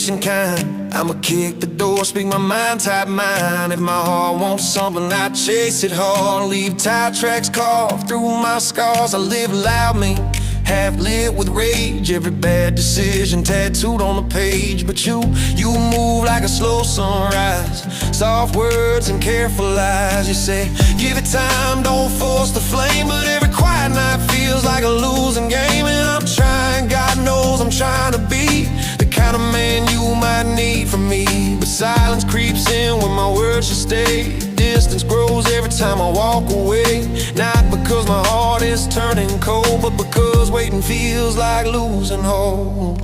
patient kind. I'ma kick the door, speak my mind, type mine. If my heart wants something, I chase it hard. Leave tire tracks carved through my scars. I live loud, me half lit with rage. Every bad decision tattooed on the page. But you move like a slow sunrise. Soft words and careful lies. You say, give it time, don't force the flame. But every quiet night feels like a losing game. And I'm trying, God knows I'm trying to be the kind of man you might need from me. But silence creeps in when my words should stay. Distance grows every time I walk away. Not because my heart is turning cold, but because waiting feels like losing hope.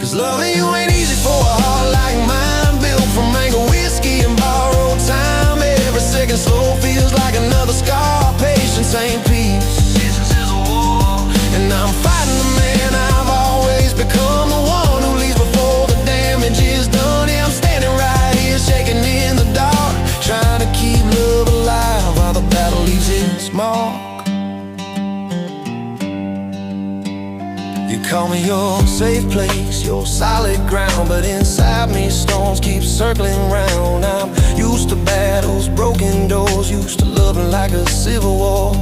Cause loving you ain't easy for a heart like mine, built from mango whiskey and borrowed time. Every second slow feels like another scar. Patience ain't peace, patience is a war. And I'm fighting the man I've always become, the one who leaves before the damage is done. Yeah, I'm standing right here shaking in the dark, trying to keep love alive while the battle leaves its mark. You call me your safe place, your solid ground, but inside me storms keep circling round. I'm used to battles, broken doors, used to loving like a civil war.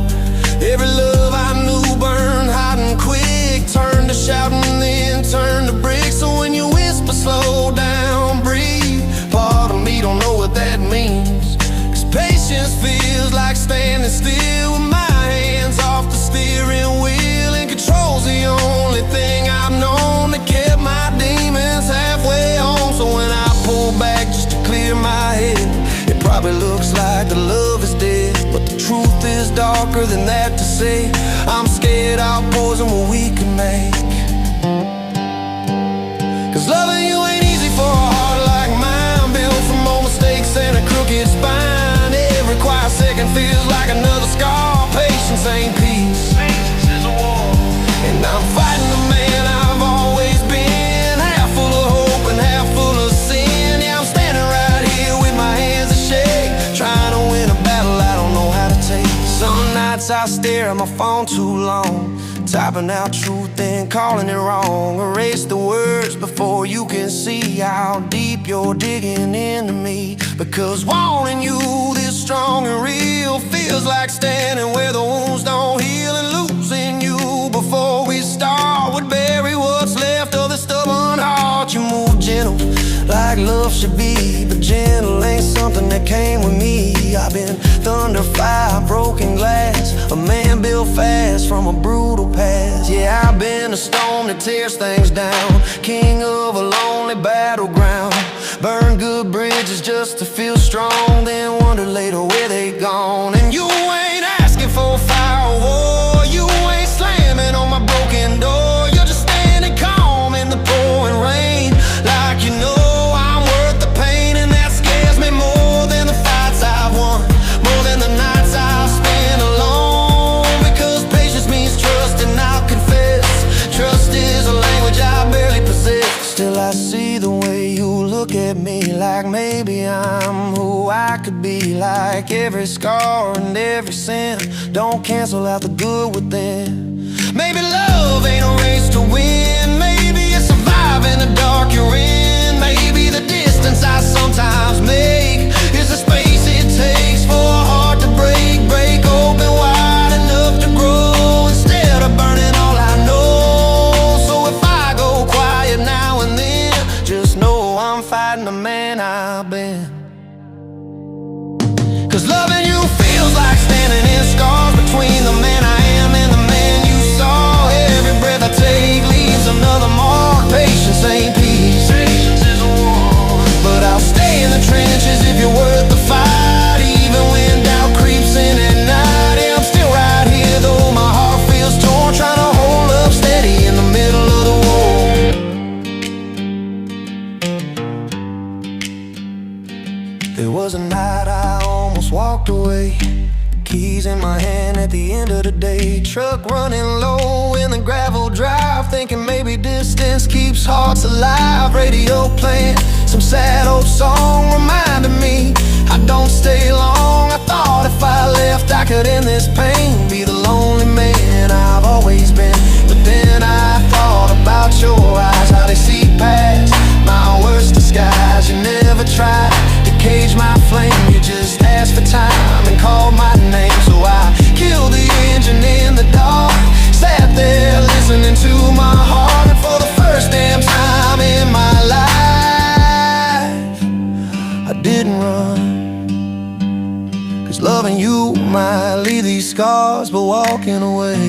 Every love I knew burned hot and quick, turned to shouting, then turned to brick. So when you whisper, slow down, breathe, part of me don't know what that means. Cause patience feels like standing still with my hands off the steering wheel. And control's the only thing I've known that kept my demons halfway home. So when I pull back just to clear my head, it probably looks like the love is dead, but the truth is darker than that to say. I'm scared I'll poison what we can make. Cause loving you ain't easy for a heart like mine, built from old mistakes and a crooked spine. Every quiet second feels like another scar. Patience ain't peace, patience is a war. And I'm fighting the man I've always been, half full of hope and half full of sin. Yeah, I'm standing right here with my hands a shake, trying to win a battle I don't know how to take. Some nights I stare at my phone too long, typing out truth and calling it wrong. Erase the words before you can see how deep you're digging into me. Because wanting you this strong and real feels like standing where the wounds don't heal. And losing you before we start would bury what's left of the stubborn heart. You move gentle like love should be, but gentle ain't something that came with me. I've been thunder, fire, broken glass, a man built fast from a brutal past. Yeah, I've been a storm that tears things down, king of a lonely battleground. Burn good bridges just to feel strong, then wonder later where they gone. And you ain't asking for fire or war, you ain't slamming on my broken door. You're just standing calm in the pouring rain, like you know I'm worth the pain. And that scares me more than the fights I've won, more than the nights I've spent alone. Because patience means trust, and I'll confess, trust is a language I barely possess. Still I see the way you look at me, like maybe I'm who I could be. Like every scar and every sin don't cancel out the good within. Maybe love ain't a race to win, maybe it's surviving the dark you're in. Maybe the distance I sometimes make is the space it takes for a heart to break open wide enough to grow, instead of burning all I know. So if I go quiet now and then, just know I'm fighting the man I've been. Cause loving you feels like standing in scars between the man I am and the man you saw. Every breath I take leaves another mark. Patience ain't peace, patience is a war. But I'll stay in the trenches if you're worth the fight, even when doubt creeps in at night. Yeah, I'm still right here though my heart feels torn, trying to hold up steady in the middle of the war. There was a night I almost walked away, keys in my hand at the end of the day. Truck running low in the gravel drive, thinking maybe distance keeps hearts alive. Radio playing some sad old song, reminding me I don't stay long. I thought if I left I could end this pain, be the lonely man I've always been. But then I thought about your eyes, how they see scars but walking away.